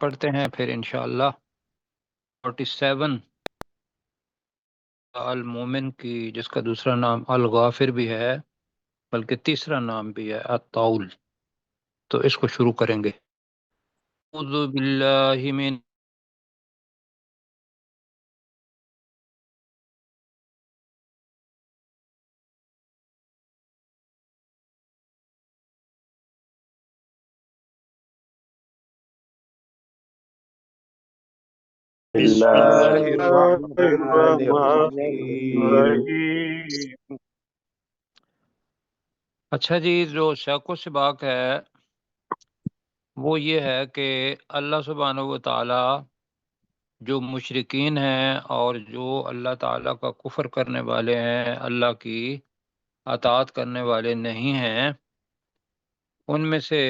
پڑھتے ہیں پھر انشاءاللہ 47 المومن کی، جس کا دوسرا نام الغافر بھی ہے بلکہ تیسرا نام بھی ہے الطاول. تو اس کو شروع کریں گے. اعوذ باللہ من بسم بسم اللہ اللہ الرحمن الرحمن الرحیم. الرحیم۔ اچھا جی، جو شک و شباک ہے وہ یہ ہے کہ اللہ سبحانہ و تعالی جو مشرکین ہیں اور جو اللہ تعالیٰ کا کفر کرنے والے ہیں، اللہ کی اطاعت کرنے والے نہیں ہیں، ان میں سے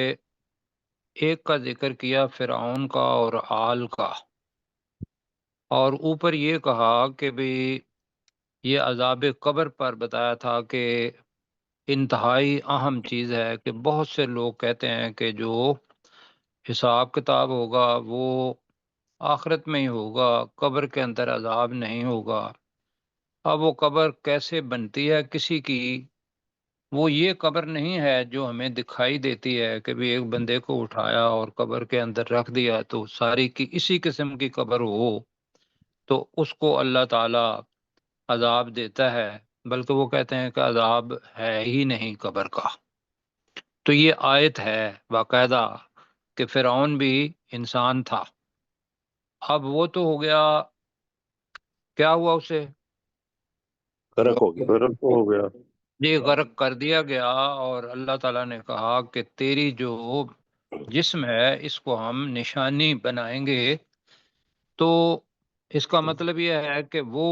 ایک کا ذکر کیا فرعون کا اور آل کا، اور اوپر یہ کہا کہ بھی یہ عذاب قبر پر بتایا تھا کہ انتہائی اہم چیز ہے، کہ بہت سے لوگ کہتے ہیں کہ جو حساب کتاب ہوگا وہ آخرت میں ہی ہوگا، قبر کے اندر عذاب نہیں ہوگا. اب وہ قبر کیسے بنتی ہے کسی کی؟ وہ یہ قبر نہیں ہے جو ہمیں دکھائی دیتی ہے کہ بھی ایک بندے کو اٹھایا اور قبر کے اندر رکھ دیا تو ساری کی اسی قسم کی قبر ہو تو اس کو اللہ تعالی عذاب دیتا ہے، بلکہ وہ کہتے ہیں کہ عذاب ہے ہی نہیں قبر کا. تو یہ آیت ہے باقاعدہ کہ فرعون بھی انسان تھا. اب وہ تو ہو گیا، کیا ہوا اسے؟ غرق ہو گیا۔ غرق ہو گیا۔ یہ غرق کر دیا گیا، اور اللہ تعالیٰ نے کہا کہ تیری جو جسم ہے اس کو ہم نشانی بنائیں گے. تو اس کا مطلب یہ ہے کہ وہ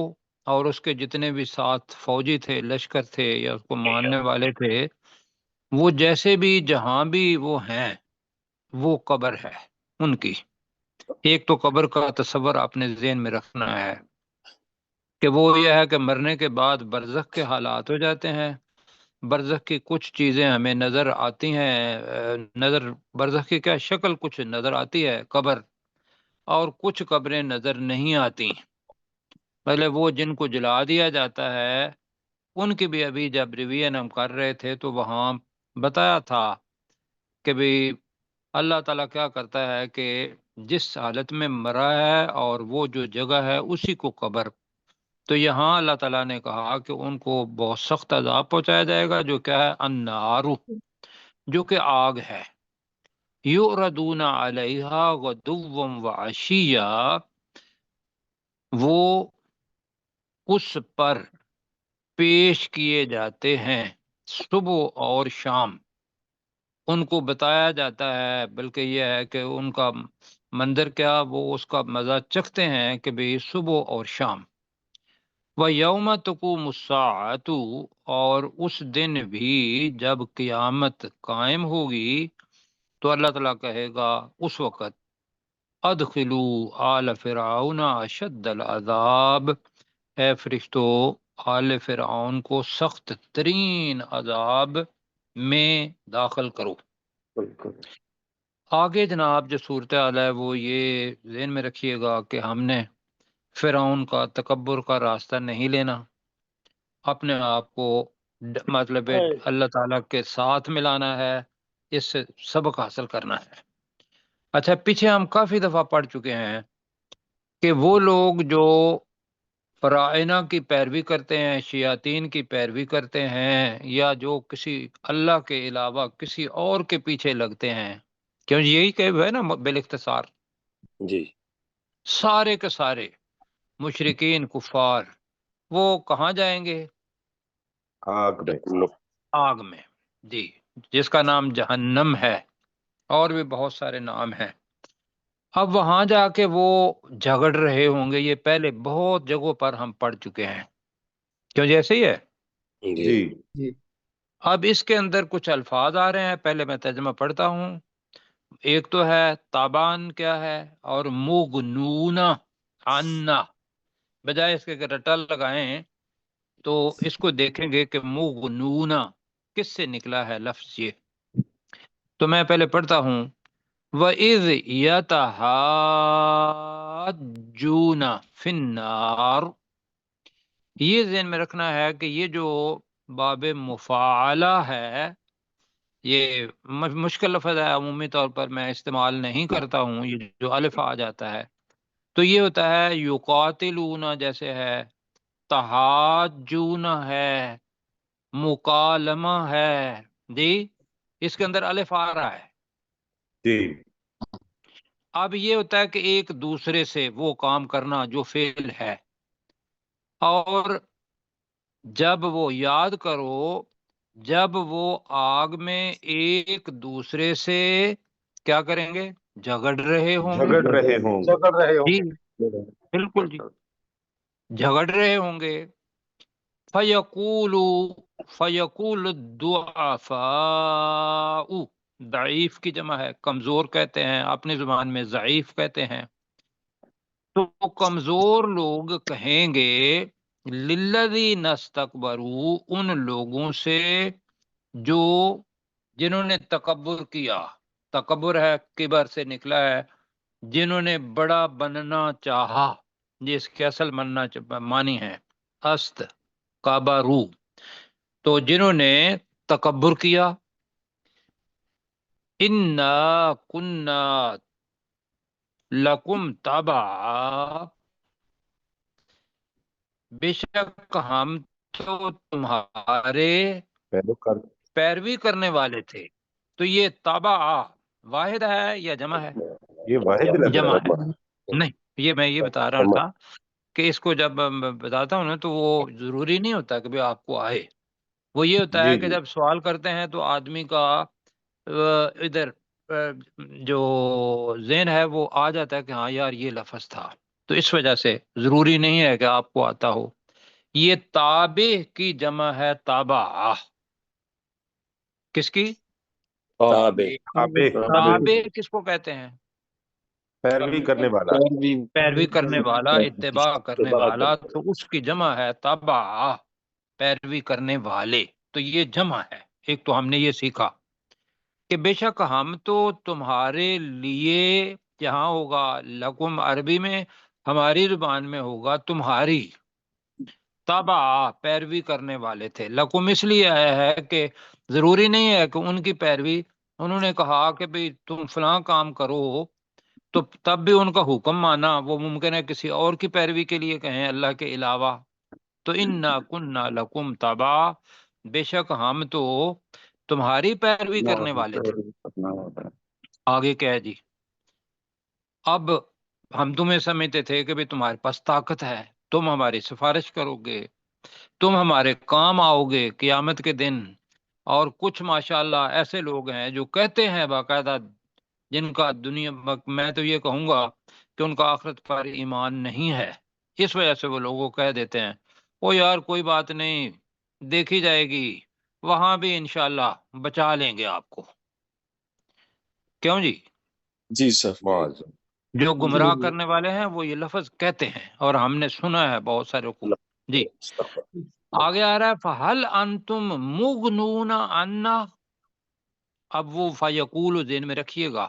اور اس کے جتنے بھی ساتھ فوجی تھے، لشکر تھے یا اس کو ماننے والے تھے، وہ جیسے بھی جہاں بھی وہ ہیں وہ قبر ہے ان کی. ایک تو قبر کا تصور اپنے ذہن میں رکھنا ہے کہ وہ یہ ہے کہ مرنے کے بعد برزخ کے حالات ہو جاتے ہیں. برزخ کی کچھ چیزیں ہمیں نظر آتی ہیں، برزخ کی کیا شکل کچھ نظر آتی ہے قبر، اور کچھ قبریں نظر نہیں آتی. پہلے وہ جن کو جلا دیا جاتا ہے ان کی بھی ابھی جب ریویژن ہم کر رہے تھے تو وہاں بتایا تھا کہ بھی اللہ تعالیٰ کیا کرتا ہے کہ جس حالت میں مرا ہے اور وہ جو جگہ ہے اسی کو قبر. تو یہاں اللہ تعالیٰ نے کہا کہ ان کو بہت سخت عذاب پہنچایا جائے گا، جو کیا ہے النار، جو کہ آگ ہے. یعرضون علیہا غدوا وعشیا، وہ اس پر پیش کیے جاتے ہیں صبح اور شام. ان کو بتایا جاتا ہے، بلکہ یہ ہے کہ ان کا منظر کیا، وہ اس کا مزہ چکھتے ہیں کہ بھی صبح اور شام. وَيَوْمَ تَقُومُ السَّاعَةُ، اور اس دن بھی جب قیامت قائم ہوگی تو اللہ تعالیٰ کہے گا اس وقت ادخلوا آل فرعون اشد العذاب، اے فرشتو آل فرعون کو سخت ترین عذاب میں داخل کرو. آگے جناب جو صورتحال ہے وہ یہ ذہن میں رکھیے گا کہ ہم نے فرعون کا تکبر کا راستہ نہیں لینا، اپنے آپ کو مطلب اللہ تعالیٰ کے ساتھ ملانا ہے، اس سے سبق حاصل کرنا ہے. اچھا، پیچھے ہم کافی دفعہ پڑھ چکے ہیں کہ وہ لوگ جو فرائض کی پیروی کرتے ہیں، شیاطین کی پیروی کرتے ہیں، یا جو کسی اللہ کے علاوہ کسی اور کے پیچھے لگتے ہیں، کیوں یہی کہ ہے نا بالاختصار جی، سارے کے سارے مشرکین کفار وہ کہاں جائیں گے؟ آگ میں۔ آگ میں، جی، جس کا نام جہنم ہے، اور بھی بہت سارے نام ہیں. اب وہاں جا کے وہ جھگڑ رہے ہوں گے، یہ پہلے بہت جگہوں پر ہم پڑھ چکے ہیں، کیوں جیسے ہی ہے. جی، جی اب اس کے اندر کچھ الفاظ آ رہے ہیں، پہلے میں ترجمہ پڑھتا ہوں. ایک تو ہے تابان کیا ہے، اور مغنونا عنا، بجائے اس کے کہ رٹا لگائیں تو اس کو دیکھیں گے کہ مغنونا کس سے نکلا ہے لفظ. یہ تو میں پہلے پڑھتا ہوں، وَإِذْ يَتَحَاجُّونَ فِي النَّارِ، یہ ذہن میں رکھنا ہے کہ یہ جو باب مفاعلہ ہے، یہ مشکل لفظ ہے، عمومی طور پر میں استعمال نہیں کرتا ہوں، یہ جو الف آ جاتا ہے تو یہ ہوتا ہے یقاتلون جیسے ہے، تحاجون ہے، مکالمہ ہے، جی اس کے اندر الف آ رہا ہے۔ جی اب یہ ہوتا ہے کہ ایک دوسرے سے وہ کام کرنا جو فعل ہے، اور جب وہ یاد کرو، جب وہ آگ میں ایک دوسرے سے کیا کریں گے؟ جھگڑ رہے ہوں گے، جھگڑ رہے ہوں گے۔ جھگڑ رہے ہوں جی گے۔ بالکل جی، جھگڑ رہے ہوں گے۔ فَيَقُولُ الضُّعَفَاءُ، ضعیف کی جمع ہے، کمزور کہتے ہیں، اپنی زبان میں ضعیف کہتے ہیں۔ تو کمزور لوگ کہیں گے لِلَّذِينَ اسْتَكْبَرُوا، ان لوگوں سے جو جنہوں نے تکبر کیا، تکبر ہے کبر سے نکلا ہے، جنہوں نے بڑا بننا چاہا، جس کے اصل معنی ہے است کابارو، تو جنہوں نے تکبر کیا، انا کننا لکم تبعا، بے شک ہم تو تمہارے پیروکار، پیروی کرنے والے تھے۔ تو یہ تابع واحد ہے یا جمع ہے؟ یہ واحد لگ جمع رہا ہے۔ نہیں، یہ میں یہ بتا رہا تھا کہ اس کو جب بتاتا ہوں نا تو وہ ضروری نہیں ہوتا کہ بھی آپ کو آئے، وہ یہ ہوتا جی ہے کہ جی جب سوال کرتے ہیں تو آدمی کا ادھر جو ذہن ہے وہ آ جاتا ہے کہ ہاں یار یہ لفظ تھا، تو اس وجہ سے ضروری نہیں ہے کہ آپ کو آتا ہو۔ یہ تابع کی جمع ہے تابع، کس کی؟ تابع، تابع کس کو کہتے ہیں؟ پیروی کرنے والا۔ پیروی کرنے والا، اتباع کرنے والا، تو اس کی جمع ہے تابع، پیروی کرنے والے، تو یہ جمع ہے۔ ایک تو ہم نے یہ سیکھا کہ بے شک ہم تو تمہارے لیے، جہاں ہوگا لکم عربی میں، ہماری زبان میں ہوگا تمہاری، تابع پیروی کرنے والے تھے۔ لکم اس لیے آیا ہے کہ ضروری نہیں ہے کہ ان کی پیروی، انہوں نے کہا کہ بھئی تم فلاں کام کرو تو تب بھی ان کا حکم مانا، وہ ممکن ہے کسی اور کی پیروی کے لیے کہیں اللہ کے علاوہ۔ تو انا کننا لکم تبعا، بے شک ہم تو تمہاری پیروی کرنے والے تھے۔ آگے کیا ہے جی؟ اب ہم تمہیں سمجھتے تھے کہ بھی تمہارے پاس طاقت ہے، تم ہماری سفارش کرو گے، تم ہمارے کام آؤ گے قیامت کے دن، اور کچھ ماشاءاللہ ایسے لوگ ہیں جو کہتے ہیں باقاعدہ، جن کا دنیا، میں تو یہ کہوں گا کہ ان کا آخرت پر ایمان نہیں ہے، اس وجہ سے وہ لوگوں کہہ دیتے ہیں وہ یار کوئی بات نہیں، دیکھی جائے گی، وہاں بھی انشاءاللہ بچا لیں گے آپ کو۔ کیوں جی؟ جی سر، معاذ جو گمراہ کرنے والے ہیں وہ یہ لفظ کہتے ہیں، اور ہم نے سنا ہے بہت سارے کو۔ جی آگے آ رہا ہے فَهَلْ أَنْتُمْ مُغْنُونَ عَنَّا، اب وہ فَيَقُولُ ذہن میں رکھیے گا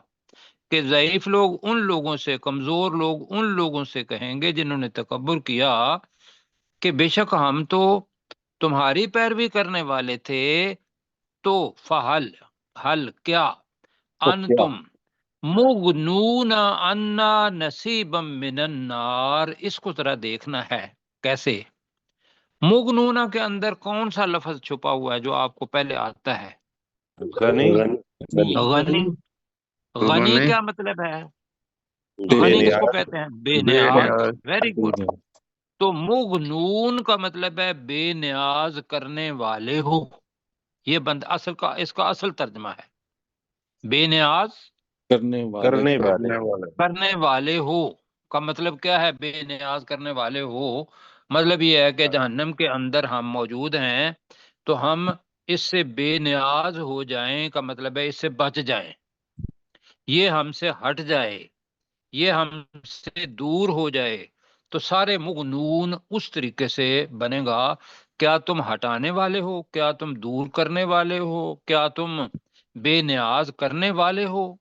کہ ضعیف لوگ ان لوگوں سے، کمزور لوگ ان لوگوں سے کہیں گے جنہوں نے تکبر کیا کہ بے شک ہم تو تمہاری پیروی کرنے والے تھے، تو فَهَلْ، حل کیا، انتم مغنون عنا نصیبا من النار، اس کو ذرا دیکھنا ہے کیسے۔ مغنونہ کے اندر کون سا لفظ چھپا ہوا ہے جو آپ کو پہلے آتا ہے؟ غنی، غنی۔ غنی کیا مطلب ہے؟ بے غنی کس کو نیاز، کہتے ہیں؟ بے نیاز۔ Very good. تو مغنون کا مطلب ہے بے نیاز کرنے والے ہو، یہ بند اصل کا، اس کا اصل ترجمہ ہے بے نیاز کرنے کرنے والے۔ کرنے والے ہو کا مطلب کیا ہے؟ بے نیاز کرنے والے ہو مطلب یہ ہے کہ جہنم کے اندر ہم موجود ہیں تو ہم اس سے بے نیاز ہو جائیں، کا مطلب ہے اس سے بچ جائیں، یہ ہم سے ہٹ جائے، یہ ہم سے دور ہو جائے، تو سارے مغنون اس طریقے سے بنے گا، کیا تم ہٹانے والے ہو، کیا تم دور کرنے والے ہو، کیا تم بے نیاز کرنے والے ہو.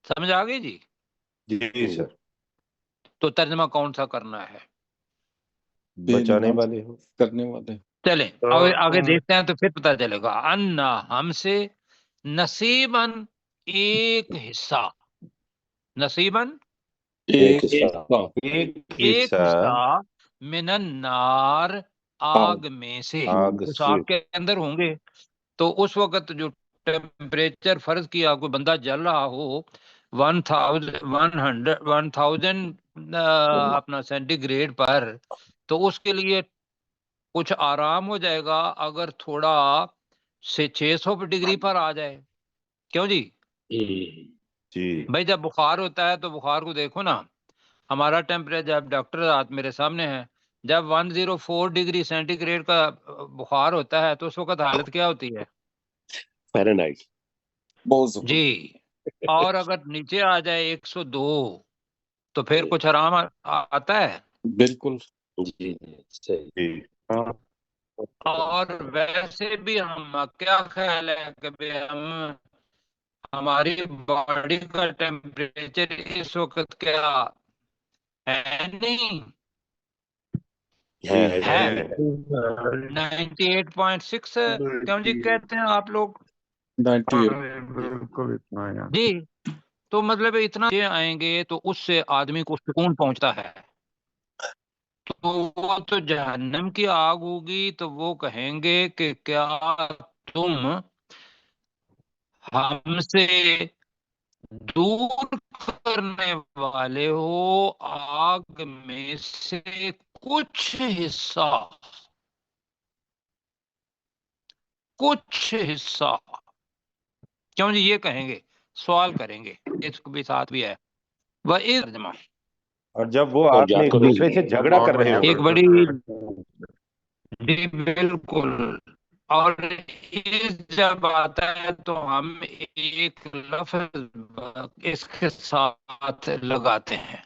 سمجھ آ گئی جی؟ جی سر. تو ترجمہ کون سا کرنا ہے؟ بچانے والے ہو. کرنے والے. چلیں آگے دیکھتے ہیں تو پھر پتہ چلے گا. انا ہم سے، نصیباً ایک حصہ، نصیباً ایک ایک ایک حصہ حصہ، من النار آگ میں سے. آگ اس سے. آگ کے اندر ہوں گے. تو اس وقت جو ٹیمپریچر فرض کیا کوئی بندہ جل رہا ہو 1000 اپنا سینٹی گریڈ پر، تو اس کے لیے کچھ آرام ہو جائے گا اگر تھوڑا سے 600 ڈگری پر آ جائے. کیوں جی؟ جی بھائی جب بخار ہوتا ہے تو بخار کو دیکھو نا، ہمارا ٹیمپریچر، جب ڈاکٹر آج میرے سامنے ہے، جب 104 ڈگری سینٹی گریڈ کا بخار ہوتا ہے تو اس وقت حالت کیا ہوتی ہے؟ فahrenheit. بہت زبردست. جی. اور اگر نیچے آ جائے 102 تو پھر کچھ آرام آتا ہے. بالکل. جی صحیح. جی. اور ویسے بھی ہم کیا خیال ہے کہ ہماری باڈی کا ٹیمپریچر اس وقت کیا ہے؟ نہیں جی ہے. ہے. 98.6 کیوں جی کہتے ہیں آپ لوگ؟ 98. بالکل اتنا ہے. جی. تو مطلب اتنا آئیں گے تو اس سے آدمی کو سکون پہنچتا ہے. تو وہ تو جہنم کی آگ ہوگی تو وہ کہیں گے کہ کیا تم ہم سے دور کرنے والے ہو آگ میں سے کچھ حصہ، کچھ حصہ. کیوں جی یہ کہیں گے؟ سوال کریں گے. اس کو بھی ساتھ بھی ہے وہ ترجمہ. اور جب وہ اور آپس میں یاد ایک کرو دوسرے سے جھگڑا کر رہے ایک ہوں. بڑی، جی بالکل. اور جب آتا ہے تو ہم ایک لفظ اس کے ساتھ لگاتے ہیں.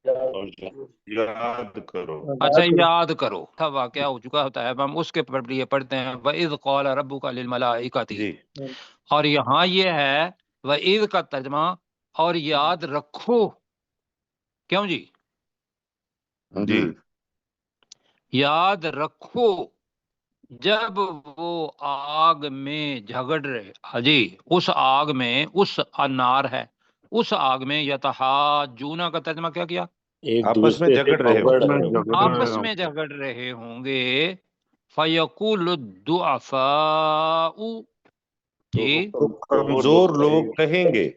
یاد کرو. اچھا یاد کرو. واقعہ ہو چکا ہوتا ہے، ہم اس کے پر یہ پڑھتے ہیں وَإِذْ قَالَ رَبُّكَ لِلْمَلَائِكَةِ. جی اور یہاں یہ ہے وَإِذْ کا ترجمہ، اور یاد رکھو. کیوں جی؟ جی یاد رکھو جب وہ آگ میں جھگڑ رہے. ہاں جی. اس آگ میں، اس انار ہے، اس آگ میں یتحاجون کا ترجمہ کیا کیا؟ ایک آپس میں دوسرے سے جھگڑ رہے جھگڑ ہوں. رہے ہوں. آپس میں جھگڑ رہے ہوں گے. فَيَقُولُ الضُّعَفَاءُ. جی. تو کمزور لوگ کہیں گے.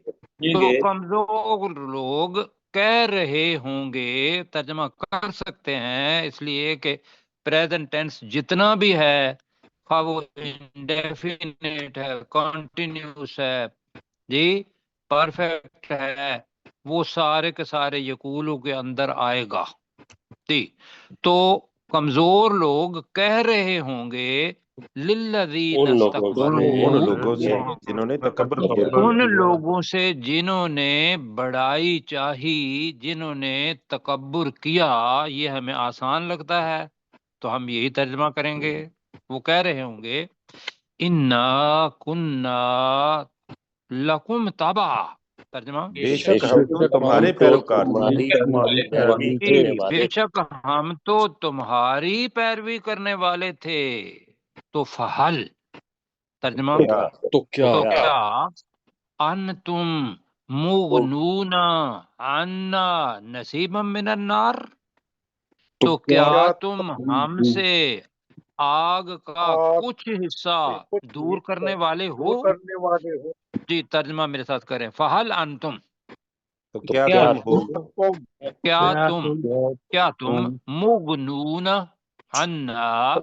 تو کمزور لوگ کہہ رہے ہوں گے. ترجمہ کر سکتے ہیں اس لیے کہ پریزنٹ ٹینس جتنا بھی ہے، خواہ وہ انڈیفینٹ ہے، کنٹینیوس ہے، جی پرفیکٹ ہے، وہ سارے کے سارے یقولوں کے اندر آئے گا. جی. تو کمزور لوگ کہہ رہے ہوں گے للذین ان لوگوں سے ان استکبروا، لوگوں سے جنہوں نے تکبر کیا. ان لوگوں سے جنہوں نے بڑائی چاہی، جنہوں نے تکبر کیا. یہ ہمیں آسان لگتا ہے تو ہم یہی ترجمہ کریں گے. وہ کہہ رہے ہوں گے انا کنا لکم تبع. ترجمہ بے شک ہم تو تمہارے پیروکار تھے. تمہاری پیروی کرنے والے بے شک ہم تو تمہاری پیروی کرنے والے تھے. تو فہل، ترجمہ کیا تو کیا تو کیا انتم مغنون عنا نصیبا من النار. تو کیا تم ہم سے آگ کا کچھ حصہ دور کرنے والے ہو؟ جی ترجمہ میرے ساتھ کریں. فہل انتم، تو کیا تم ہو کیا تم مغنون عنا،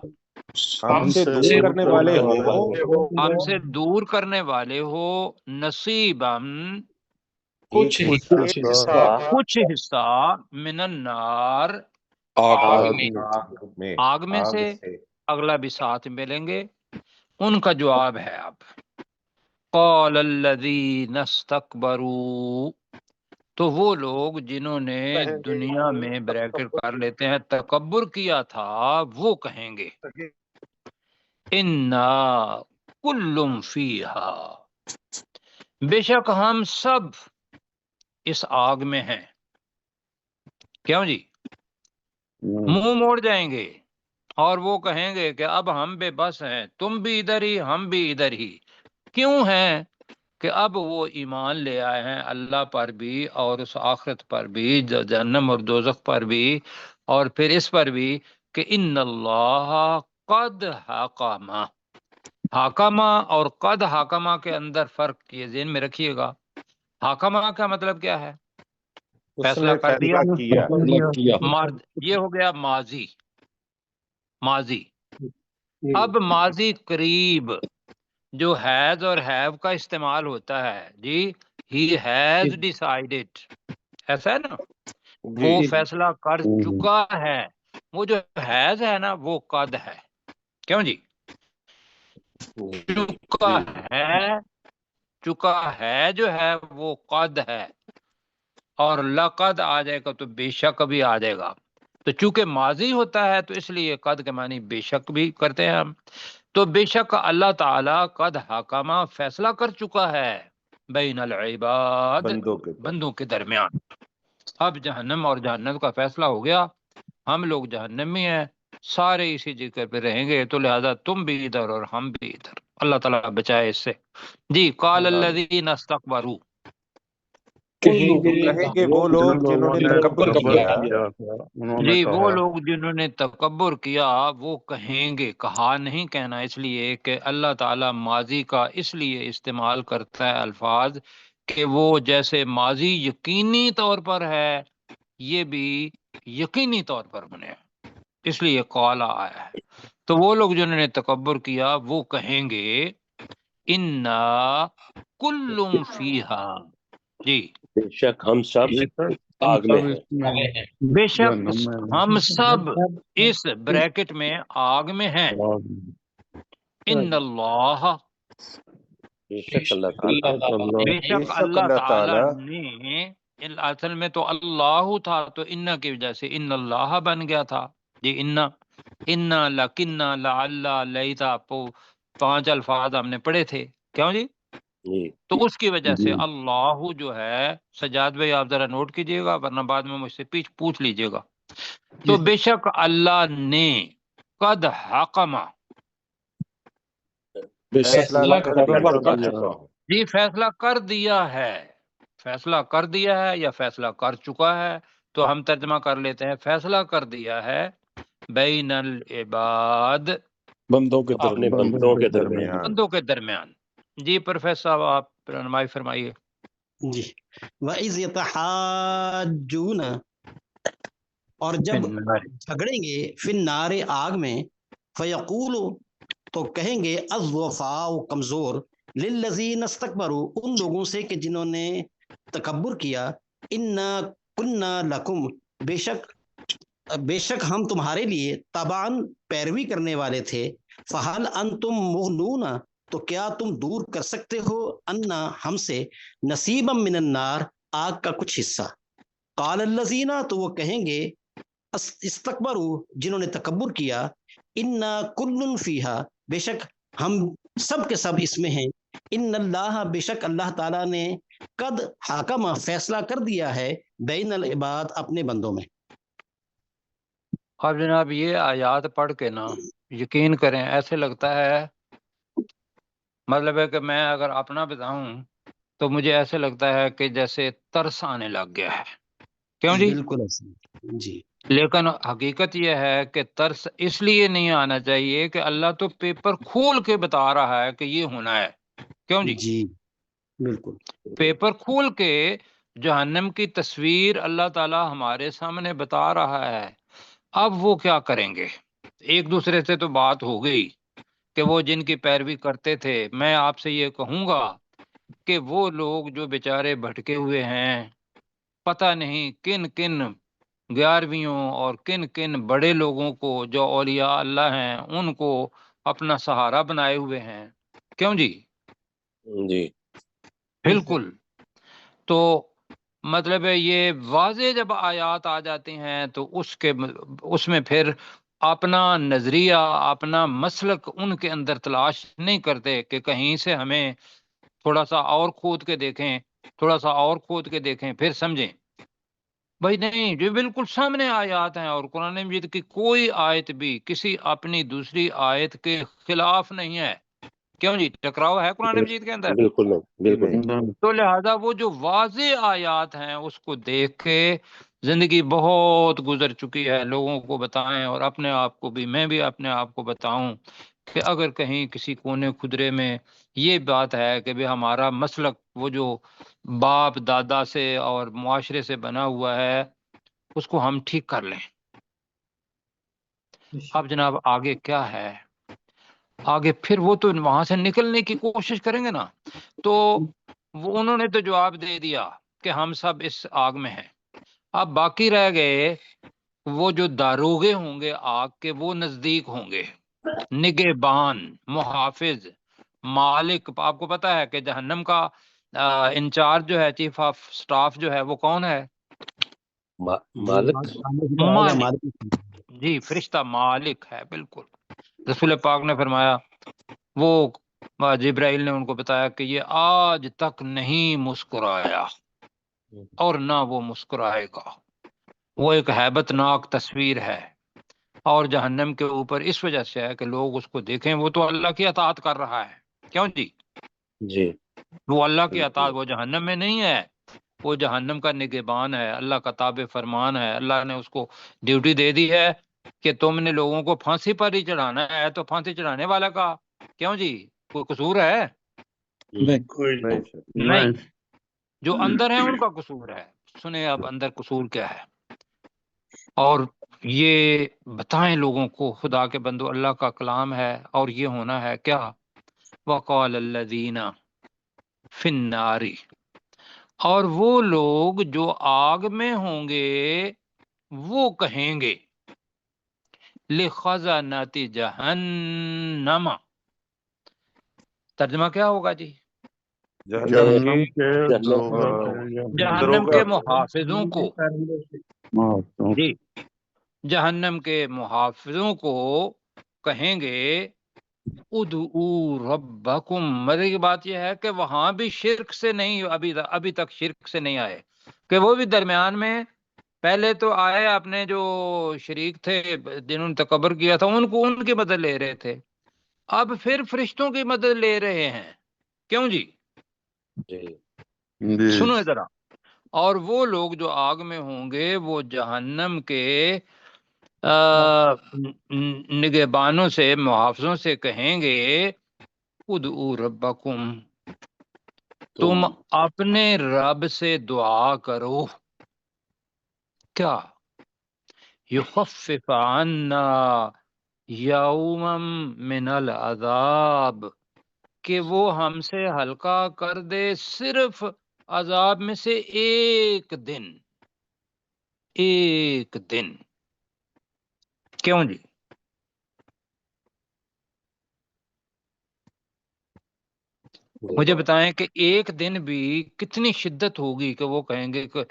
ہم سے دور کرنے والے ہو. ہم سے دور کرنے والے ہو، نصیبا کچھ حصہ کچھ حصہ، من النار آگ آگ میں سے. اگلا بھی ساتھ ملیں گے. ان کا جواب ہے اب قال الذین استکبروا. تو وہ لوگ جنہوں نے دنیا میں بریکٹ کر لیتے ہیں تکبر کیا تھا، وہ کہیں گے انا کل فیہا. بے شک ہم سب اس آگ میں ہیں. کیوں جی؟ منہ موڑ جائیں گے اور وہ کہیں گے کہ اب ہم بے بس ہیں، تم بھی ادھر ہی ہم بھی ادھر ہی. کیوں ہیں؟ کہ اب وہ ایمان لے آئے ہیں اللہ پر بھی اور اس آخرت پر بھی، جہنم اور دوزخ پر بھی، اور پھر اس پر بھی کہ ان اللہ قد حکما. حاکمہ اور قد حاکمہ کے اندر فرق یہ ذہن میں رکھیے گا. حاکمہ کا مطلب کیا ہے؟ اس فیصلہ نے کر دیا. فیصلہ کیا. کیا مرد یہ ہو گیا ماضی. ماضی. اب ماضی قریب جو ہیز اور ہیو کا استعمال ہوتا ہے جی، ہی ہیز ڈیسائیڈڈ، ایسا ہے نا، وہ جی فیصلہ کر چکا ہے. وہ جو ہیز ہے نا وہ قد ہے. کیوں جی؟ چکا ہے، چکا ہے جو ہے وہ قد ہے، اور لقد آ جائے گا تو بے شک بھی آ جائے گا. تو چونکہ ماضی ہوتا ہے تو اس لیے قد کے معنی بے شک بھی کرتے ہیں ہم. تو بے شک اللہ تعالی قد حکمہ فیصلہ کر چکا ہے بین العباد بندوں کے درمیان. اب جہنم اور جہنم کا فیصلہ ہو گیا، ہم لوگ جہنم میں ہیں، سارے اسی جگہ پہ رہیں گے، تو لہذا تم بھی ادھر اور ہم بھی ادھر. اللہ تعالیٰ بچائے اس سے. جی قال الذین استکبروا، کہیں گے وہ لوگ جنہوں نے تکبر کیا. جی وہ لوگ جنہوں نے تکبر کیا وہ کہیں گے، کہا نہیں کہنا، اس لیے کہ اللہ تعالیٰ ماضی کا اس لیے استعمال کرتا ہے الفاظ کہ وہ جیسے ماضی یقینی طور پر ہے یہ بھی یقینی طور پر بنے، اس لیے قال آیا ہے. تو وہ لوگ جنہوں نے تکبر کیا وہ کہیں گے انا کل فیہا، جی بے شک ہم سب آگ میں ہیں. بے شک ہم سب اس بریکٹ میں آگ میں ہیں. ان اللہ، بے شک اللہ تعالیٰ بے شک اللہ تعالی نے، اصل میں تو اللہ تھا تو ان کی وجہ سے ان اللہ بن گیا تھا. جی ان لکنا لعل لیتا، 5 الفاظ ہم نے پڑھے تھے. کیوں جی؟ جی. تو اس کی وجہ سے اللہ جو ہے، سجاد بھائی آپ ذرا نوٹ کیجئے گا ورنہ بعد میں مجھ سے پوچھ لیجئے گا. تو بے شک اللہ نے قد حکمہ، فیصلہ کر دیا. جی فیصلہ کر دیا ہے. فیصلہ کر دیا ہے یا فیصلہ کر چکا ہے، تو ہم ترجمہ کر لیتے ہیں فیصلہ کر دیا ہے بین العباد، بندوں کے اپنے بندوں کے درمیان. بندوں کے درمیان. جی پروفیسر صاحب آپ رہنمائی فرمائیے. جی وَإِذْ يَتَحَاجُّونَ، اور جب جھگڑیں گے فی النار آگ میں، فَيَقُولُ، تو کہیں گے الضعفاء کمزور، للذین استکبروا ان لوگوں سے کہ جنہوں نے تکبر کیا، انا کنا لکم، بے شک ہم تمہارے لیے تبعاً پیروی کرنے والے تھے. فہل انتم مغنون، تو کیا تم دور کر سکتے ہو انا ہم سے، نصیبا من النار آگ کا کچھ حصہ. قال الذین، تو وہ کہیں گے استکبروا جنہوں نے تکبر کیا، انا کل فیہا، بے شک ہم سب کے سب اس میں ہیں. ان اللہ، بے شک اللہ تعالیٰ نے قد حاکم فیصلہ کر دیا ہے بین العباد اپنے بندوں میں. اب جناب یہ آیات پڑھ کے نا یقین کریں ایسے لگتا ہے، مطلب ہے کہ میں اگر اپنا بتاؤں تو مجھے ایسے لگتا ہے کہ جیسے ترس آنے لگ گیا ہے. کیوں جی؟ بالکل جی. لیکن حقیقت یہ ہے کہ ترس اس لیے نہیں آنا چاہیے کہ اللہ تو پیپر کھول کے بتا رہا ہے کہ یہ ہونا ہے. کیوں جی؟ جی بالکل. پیپر کھول کے جہنم کی تصویر اللہ تعالی ہمارے سامنے بتا رہا ہے. اب وہ کیا کریں گے؟ ایک دوسرے سے تو بات ہو گئی کہ وہ جن کی پیروی کرتے تھے، میں آپ سے یہ کہوں گا کہ وہ لوگ جو بیچارے بھٹکے ہوئے ہیں، پتہ نہیں کن کن 11ویں اور کن کن بڑے لوگوں کو جو اولیاء اللہ ہیں ان کو اپنا سہارا بنائے ہوئے ہیں. کیوں جی؟ جی بالکل. تو مطلب ہے یہ واضح جب آیات آ جاتی ہیں تو اس میں پھر اپنا نظریہ، اپنا مسلک ان کے اندر تلاش نہیں کرتے کہ کہیں سے ہمیں تھوڑا سا اور کھود کے دیکھیں، تھوڑا سا اور کھود کے دیکھیں، پھر سمجھیں۔ بھائی نہیں، جو بالکل سامنے آیات ہیں، اور قرآن مجید کی کوئی آیت بھی کسی اپنی دوسری آیت کے خلاف نہیں ہے۔ کیوں جی، ٹکراؤ ہے قرآن مجید کے اندر؟ بالکل نہیں، بالکل نہیں۔ تو لہذا وہ جو واضح آیات ہیں اس کو دیکھ کے زندگی بہت گزر چکی ہے، لوگوں کو بتائیں، اور اپنے آپ کو بھی، میں بھی اپنے آپ کو بتاؤں کہ اگر کہیں کسی کونے خدرے میں یہ بات ہے کہ بھی ہمارا مسلک وہ جو باپ دادا سے اور معاشرے سے بنا ہوا ہے اس کو ہم ٹھیک کر لیں۔ اب جناب آگے کیا ہے؟ آگے پھر وہ تو وہاں سے نکلنے کی کوشش کریں گے نا، تو وہ انہوں نے تو جواب دے دیا کہ ہم سب اس آگ میں ہیں۔ اب باقی رہ گئے وہ جو داروغے ہوں گے آگ کے، وہ نزدیک ہوں گے، نگہبان، محافظ، مالک۔ آپ کو پتا ہے کہ جہنم کا انچارج جو ہے، چیف آف سٹاف جو ہے، وہ کون ہے؟ مالک، مالک، جی، فرشتہ مالک ہے، بالکل۔ رسول پاک نے فرمایا، وہ جبرائیل نے ان کو بتایا کہ یہ آج تک نہیں مسکرایا اور نہ وہ مسکرائے گا۔ وہ ایک ہیبت ناک تصویر ہے، اور جہنم کے اوپر اس وجہ سے ہے کہ لوگ اس کو دیکھیں، وہ تو اللہ کی اطاعت کر رہا ہے۔ کیوں جی؟ جی، وہ اللہ کی اطاعت، وہ جہنم میں نہیں ہے، وہ جہنم کا نگہبان ہے، اللہ کا تابع فرمان ہے۔ اللہ نے اس کو ڈیوٹی دے دی ہے کہ تم نے لوگوں کو پھانسی پر ہی چڑھانا ہے، تو پھانسی چڑھانے والا کا کیوں جی؟ کوئی قصور ہے؟ نہیں، جو اندر ہے ان کا قصور ہے۔ سنیں اب اندر قصور کیا ہے، اور یہ بتائیں لوگوں کو، خدا کے بندو، اللہ کا کلام ہے اور یہ ہونا ہے کیا؟ وقال الذین فی النار، اور وہ لوگ جو آگ میں ہوں گے وہ کہیں گے، لخزنۃ جہنم، ترجمہ کیا ہوگا جی؟ جہنم کے جہنم کے محافظوں کو، جی، جہنم کے محافظوں کو کہیں گے، ادعو ربکم۔ مزے کی بات یہ ہے کہ وہاں بھی شرک سے نہیں، ابھی تک شرک سے نہیں آئے، کہ وہ بھی درمیان میں پہلے تو آئے، اپنے جو شریک تھے جنہوں نے تکبر کیا تھا ان کی مدد لے رہے تھے، اب پھر فرشتوں کی مدد لے رہے ہیں۔ کیوں جی؟ سنو ذرا، اور وہ لوگ جو آگ میں ہوں گے وہ جہنم کے نگہبانوں سے، محافظوں سے کہیں گے، ادعو ربکم، تم اپنے رب سے دعا کرو، کیا؟ یخفف عنا یوما من العذاب، کہ وہ ہم سے ہلکا کر دے صرف عذاب میں سے ایک دن، ایک دن۔ کیوں جی؟ مجھے بتائیں کہ ایک دن بھی کتنی شدت ہوگی کہ وہ کہیں گے کہ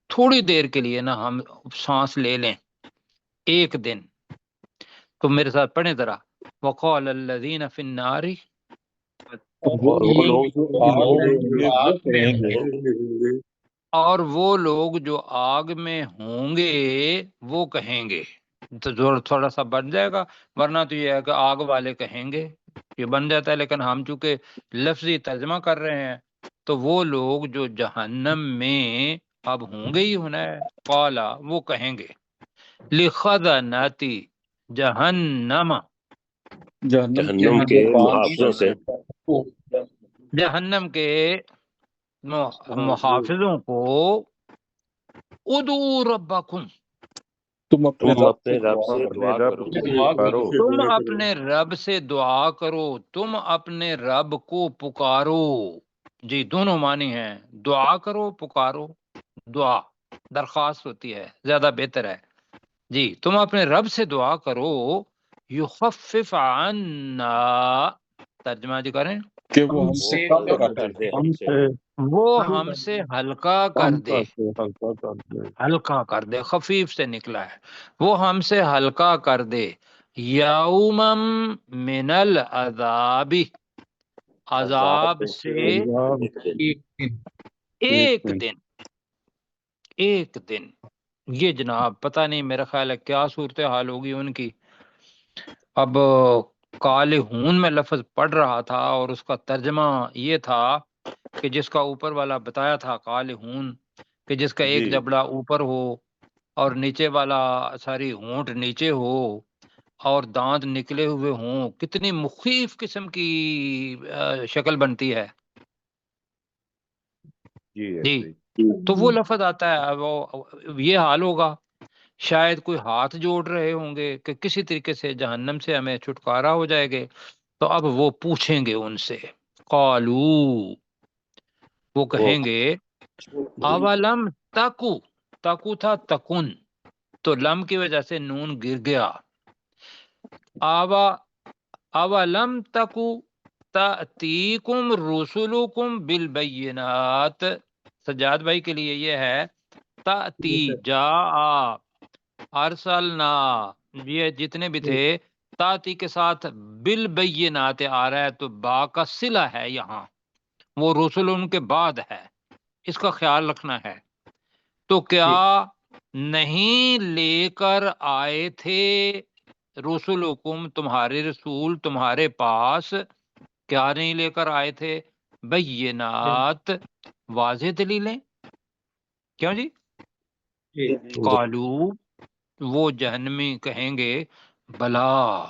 تھوڑی دیر کے لیے نا ہم سانس لے لیں، ایک دن۔ تو میرے ساتھ پڑھیں ذرا، وقال الذین فی النار، اور وہ لوگ جو آگ میں ہوں گے وہ کہیں گے، تو تھوڑا سا بن جائے گا، ورنہ تو یہ ہے کہ آگ والے کہیں گے، یہ بن جاتا ہے، لیکن ہم چونکہ لفظی ترجمہ کر رہے ہیں، تو وہ لوگ جو جہنم میں اب ہوں گے ہی ہونا ہے، قالا، وہ کہیں گے، لخزنۃ جہنم، جہنم کے محافظوں سے، جہنم کے محافظوں کو، ادعو ربکم، تم اپنے رب سے دعا کرو، تم اپنے رب سے دعا کرو، تم اپنے رب کو پکارو۔ جی، دونوں معنی ہیں، دعا کرو، پکارو، دعا درخواست ہوتی ہے، زیادہ بہتر ہے۔ جی، تم اپنے رب سے دعا کرو، یخفف عنا، ترجمہ جی کریں، کہ وہ ہم سے کم کر دے، وہ ہم سے ہلکا کر دے، ہلکا کر دے، خفیف سے نکلا ہے، وہ ہم سے ہلکا کر دے، یومم من العذاب، عذاب سے ایک دن یہ جناب پتہ نہیں، میرا خیال ہے کیا صورتحال ہوگی ان کی۔ اب کالہون میں لفظ پڑھ رہا تھا اور اس کا ترجمہ یہ تھا کہ جس کا اوپر والا بتایا تھا کالہون، کہ جس کا ایک جبڑا اوپر ہو اور نیچے والا ساری ہونٹ نیچے ہو اور دانت نکلے ہوئے ہوں، کتنی مخیف قسم کی شکل بنتی ہے جی۔ تو وہ لفظ آتا ہے، وہ یہ حال ہوگا، شاید کوئی ہاتھ جوڑ رہے ہوں گے کہ کسی طریقے سے جہنم سے ہمیں چھٹکارا ہو جائے گے۔ تو اب وہ پوچھیں گے ان سے، قالو، وہ کہیں گے اولم تکو، تکو تھا تکن، تو لم کی وجہ سے نون گر گیا، اولم تکو تأتیکم رسولکم بالبینات، سجاد بھائی کے لیے یہ ہے تأتی، جاء، ارسلنا، یہ جتنے بھی تھے تاتی کے ساتھ بالبینات آ رہا ہے، تو با کا صلہ ہے یہاں، وہ رسول ان کے بعد ہے، اس کا خیال رکھنا ہے۔ تو کیا نہیں لے کر آئے تھے رسولکم، تمہارے رسول تمہارے پاس، کیا نہیں لے کر آئے تھے؟ بینات، واضح دلیلیں، کیوں جی؟ قالو، وہ جہنمی کہیں گے بلا،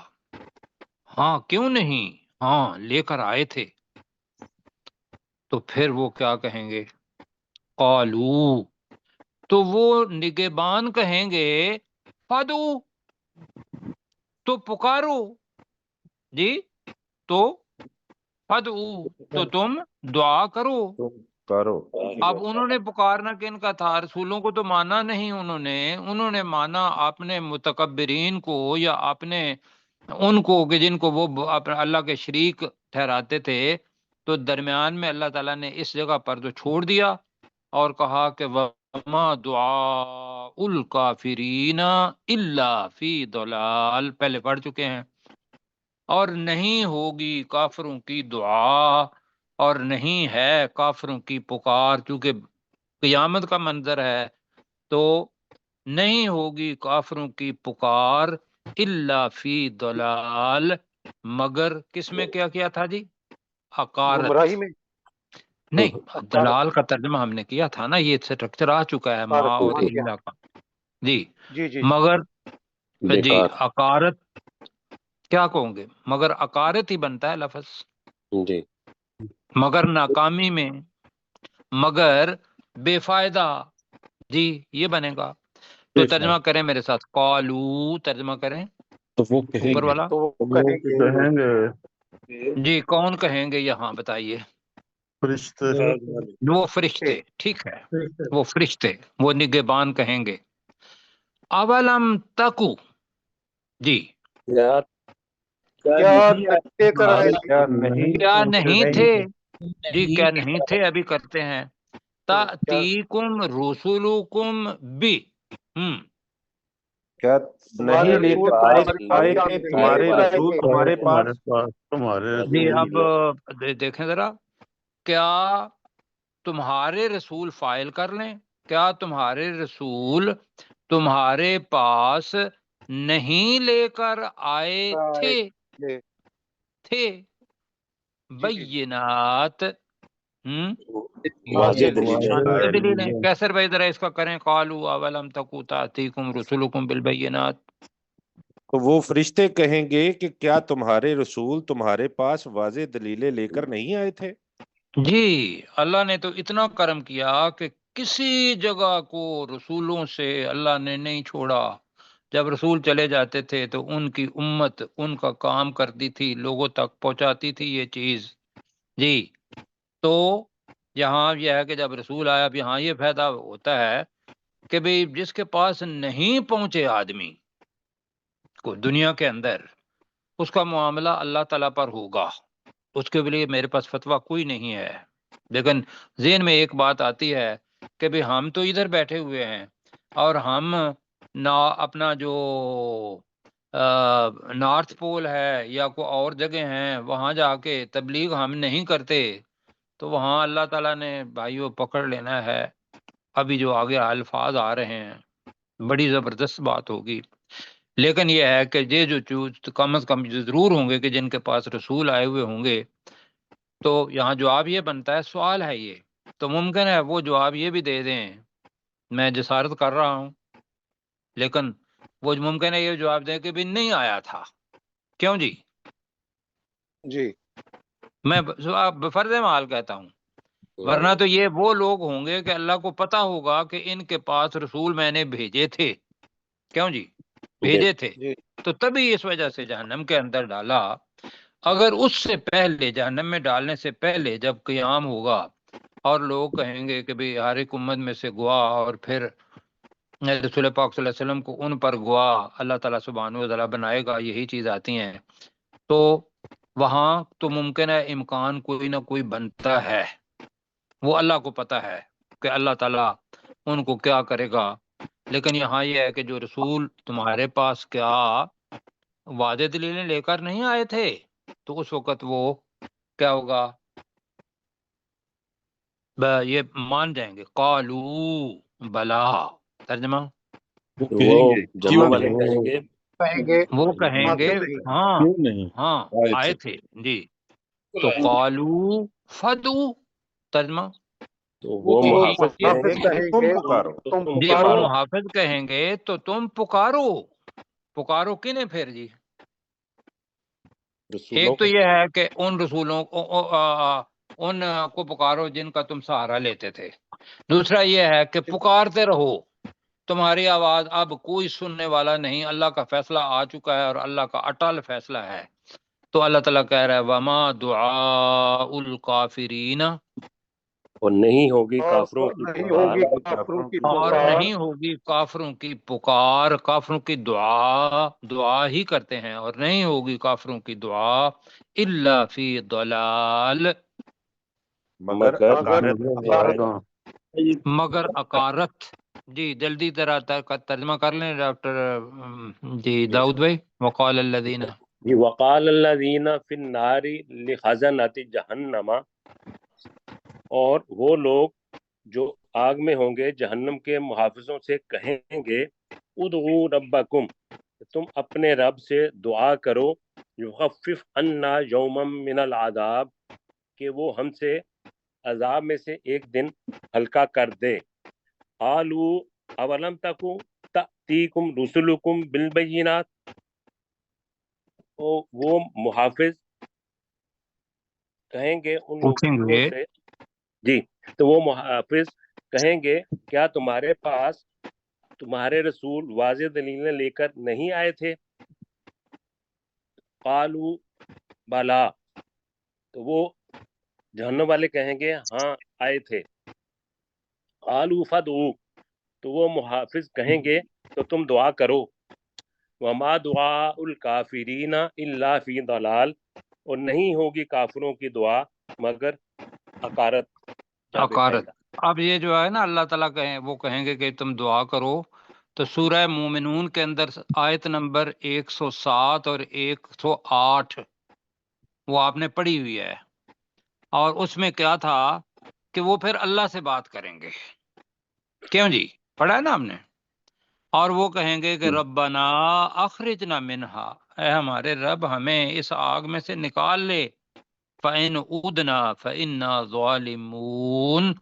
ہاں کیوں نہیں، ہاں لے کر آئے تھے۔ تو پھر وہ کیا کہیں گے؟ قالو، تو وہ نگہبان کہیں گے فدو، تو پکارو، جی تو فدو، تو تم دعا کرو۔ اب انہوں نے پکارنا کن کا تھا؟ رسولوں کو تو مانا نہیں، انہوں نے مانا اپنے متکبرین کو یا اپنے ان کو کہ جن کو وہ اللہ کے شریک ٹھہراتے تھے۔ تو درمیان میں اللہ تعالیٰ نے اس جگہ پر تو چھوڑ دیا اور کہا کہ وما دعاء الکافرین الا فی ضلال، پہلے پڑھ چکے ہیں، اور نہیں ہوگی کافروں کی دعا اور نہیں ہے کافروں کی پکار، چونکہ قیامت کا منظر ہے، تو نہیں ہوگی کافروں کی پکار الا فی ضلال، مگر کس میں کیا تھا جی؟ عقارت، گمراہی میں، نہیں، دلال کا ترجمہ ہم نے کیا تھا نا، یہ اسٹرکچر آ چکا ہے ما اور الا کا، جی جی مگر جی عقارت کیا کہوں گے، مگر عقارت ہی بنتا ہے لفظ، جی مگر ناکامی میں، مگر بے فائدہ، جی یہ بنے گا۔ تو ترجمہ کریں میرے ساتھ، قالو، ترجمہ کریں تو وہ کہیں اوپر گے، والا، تو وہ کہیں گے جی کون کہیں گے یہاں بتائیے؟ فرشتے، وہ فرشتے، ٹھیک ہے، وہ فرشتے، وہ نگہبان کہیں گے اولم تکو، جی کیا لے کر آئے تھے؟ کیا نہیں تھے، جی کیا نہیں تھے، ابھی کرتے ہیں، تأتیکم رسولکم بی، کیا نہیں لے کر آئے تھے تمہارے رسول تمہارے پاس؟ تمہارے جی اب دیکھیں ذرا، کیا تمہارے رسول فائل کر لیں، کیا تمہارے رسول تمہارے پاس نہیں لے کر آئے تھے بینات، واضح دلیل، کیسر بھائی ذرا اس کا کریں، قالو اولم تکو تأتیکم رسولکم بالبینات۔ تو وہ فرشتے کہیں گے کہ کیا تمہارے رسول تمہارے پاس واضح دلیلیں لے کر نہیں آئے تھے؟ جی اللہ نے تو اتنا کرم کیا کہ کسی جگہ کو رسولوں سے اللہ نے نہیں چھوڑا، جب رسول چلے جاتے تھے تو ان کی امت ان کا کام کرتی تھی، لوگوں تک پہنچاتی تھی یہ چیز، جی تو یہاں یہ ہے کہ جب رسول آیا، اب یہاں یہ فائدہ ہوتا ہے کہ بھئی جس کے پاس نہیں پہنچے آدمی کو دنیا کے اندر، اس کا معاملہ اللہ تعالیٰ پر ہوگا، اس کے لیے میرے پاس فتویٰ کوئی نہیں ہے۔ لیکن ذہن میں ایک بات آتی ہے کہ بھئی ہم تو ادھر بیٹھے ہوئے ہیں اور ہم نہ اپنا جو نارتھ پول ہے یا کوئی اور جگہ ہیں وہاں جا کے تبلیغ ہم نہیں کرتے، تو وہاں اللہ تعالیٰ نے بھائیوں پکڑ لینا ہے۔ ابھی جو آگے الفاظ آ رہے ہیں بڑی زبردست بات ہوگی، لیکن یہ ہے کہ یہ جو کم از کم جو ضرور ہوں گے کہ جن کے پاس رسول آئے ہوئے ہوں گے، تو یہاں جواب یہ بنتا ہے، سوال ہے یہ تو ممکن ہے وہ جواب یہ بھی دے دیں، میں جسارت کر رہا ہوں، لیکن وہ ممکن ہے یہ جواب دیں کہ بھی نہیں آیا تھا۔ کیوں جی؟ جی میں بفرض محال کہتا ہوں، ورنہ تو یہ وہ لوگ ہوں گے کہ اللہ کو پتا ہوگا کہ ان کے پاس رسول میں نے بھیجے تھے، کیوں جی بھیجے تھے، جی تو تبھی اس وجہ سے جہنم کے اندر ڈالا۔ اگر اس سے پہلے جہنم میں ڈالنے سے پہلے جب قیام ہوگا اور لوگ کہیں گے کہ بھی ہر ایک امت میں سے گواہ، اور پھر رسول پاک صلی اللہ علیہ وسلم کو ان پر گواہ اللہ تعالیٰ سبحانہ و تعالیٰ بنائے گا، یہی چیز آتی ہیں، تو وہاں تو ممکن ہے امکان کوئی نہ کوئی بنتا ہے، وہ اللہ کو پتا ہے کہ اللہ تعالیٰ ان کو کیا کرے گا۔ لیکن یہاں یہ ہے کہ جو رسول تمہارے پاس کیا واضح دلیلیں لے کر نہیں آئے تھے، تو اس وقت وہ کیا ہوگا، یہ مان جائیں گے، قالو بلا، ترجمہ وہ وہ کہیں گے جنم کیوں والے نہیں، کہیں گے وہ کہیں گے ہاں کیوں نہیں ہاں آئے آئے تھے۔ تھے جی، تو قالو فدو، ترجمہ تو وہ محافظ کہیں گے تم پکارو، تو تم جی، وہ پکارو۔ محافظ کہیں گے تو تم پکارو، پکارو کنے پھر جی؟ رسولوں ایک تو یہ ہے کہ ان رسولوں ان کو پکارو جن کا تم سہارا لیتے تھے، دوسرا یہ ہے کہ پکارتے رہو، تمہاری آواز اب کوئی سننے والا نہیں، اللہ کا فیصلہ آ چکا ہے اور اللہ کا اٹل فیصلہ ہے۔ تو اللہ تعالیٰ کہہ رہا ہے وما دعاء الکافرین، اور نہیں ہوگی کافروں کی پکار، اور نہیں ہوگی کافروں کی پکار، کافروں کی دعا، دعا ہی کرتے ہیں، اور نہیں ہوگی کافروں کی دعا الا فی ضلال، مگر مگر اکارت۔ جی جلدی طرح ترجمہ کر لیں ڈاکٹر جی داؤد بھائی۔ وقال الذین، یہ وقال الذین فی النار لخزنۃ جہنم، اور وہ لوگ جو آگ میں ہوں گے جہنم کے محافظوں سے کہیں گے ادعوا ربکم، تم اپنے رب سے دعا کرو، یخفف عنا یوما من العذاب، کہ وہ ہم سے عذاب میں سے ایک دن ہلکا کر دے۔ قالوا اولم تکو تأتیکم رسلکم بالبینات، تو وہ محافظ کہیں گے ان پوچھیں لوگوں گے سے، جی تو وہ محافظ کہیں گے کیا تمہارے پاس تمہارے رسول واضح دلیلیں لے کر نہیں آئے تھے؟ قالوا بلا، تو وہ جہنم والے کہیں گے ہاں آئے تھے۔ قالوا فدعوا، تو وہ محافظ کہیں گے تو تم دعا کرو۔ وما دعاء الکافرین الا فی ضلال، اور نہیں ہوگی کافروں کی دعا مگر حقارت، جا بے اکارت۔ فائدہ۔ اب یہ جو ہے نا اللہ تعالیٰ وہ کہیں گے کہ تم دعا کرو، تو سورہ مومنون کے اندر آیت نمبر 107 اور 108 وہ آپ نے پڑھی ہوئی ہے، اور اس میں کیا تھا کہ وہ پھر اللہ سے بات کریں گے، کیوں جی پڑھا ہے نا ہم نے، اور وہ کہیں گے کہ ربنا اخرجنا منہا، اے ہمارے رب ہمیں اس آگ میں سے نکال لے، فَإِنْ عُدْنَا فَإِنَّا ظَالِمُونَ،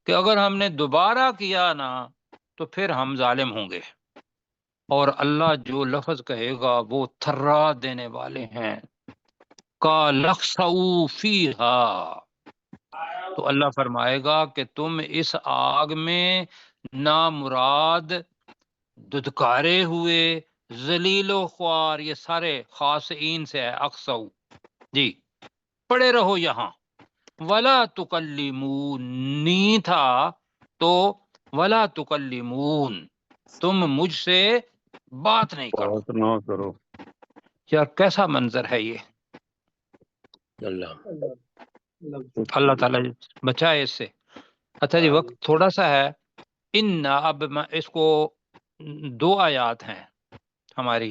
کہ اگر ہم نے دوبارہ کیا نا تو پھر ہم ظالم ہوں گے۔ اور اللہ جو لفظ کہے گا وہ تھرا دینے والے ہیں، کا لخسؤ فیہا، تو اللہ فرمائے گا کہ تم اس آگ میں نامراد، ددکارے ہوئے، ذلیل و خوار، یہ سارے خاصین سے ہے، اقصو جی، پڑے رہو یہاں، ولا تکلمونی تھا تو ولا تکلمون، تم مجھ سے بات نہیں کرو۔ بات نہ کرو۔ یار کیسا منظر ہے یہ، اللہ اللہ تعالیٰ بچائے اس سے۔ اچھا جی وقت تھوڑا سا ہے، اب اس کو 2 آیات ہیں ہماری،